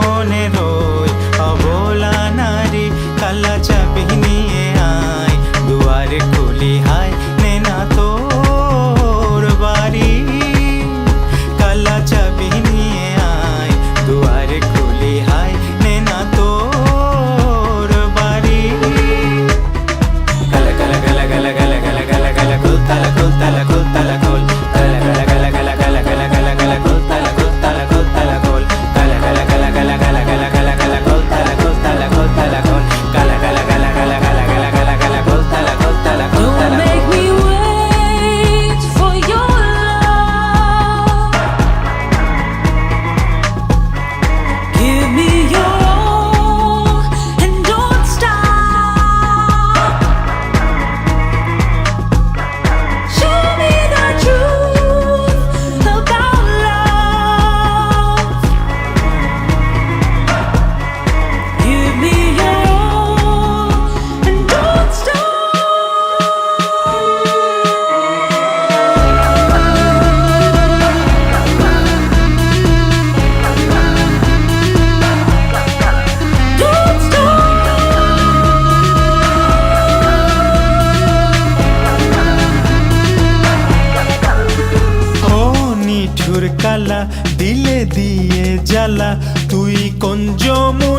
মনের ওই অবলা নারী, কালা চাবি নিয়ে আয়, দুয়ারে খুলি হায় নে না তোর বাড়ি। কালা চাবি নিয়ে আয়, দুয়ারে খুলি হায় নে না তোর বাড়ি। কালা কালা কালা কালা কালা কালা কালা কালা খোল তালা খোল তালা খোল তালা খোল, কালা কালা কালা কালা কালা কালা কালা কালা খোল তালা খোল তালা খোল তালা খোল, কালা কালা কালা কালা কালা কালা কালা কালা খোল তালা খোল তালা খোল তালা খোল, কালা কালা কালা কালা কালা কালা কালা কালা খোল তালা খোল তালা খোল তালা খোল। Don't make me wait for your love. Give me your all and don't stop. Show me the truth about love. Give me your all and don't stop. Don't ও নিঠুর কালা দিলে দিয়ে জ্বালা, তুই কোন জমু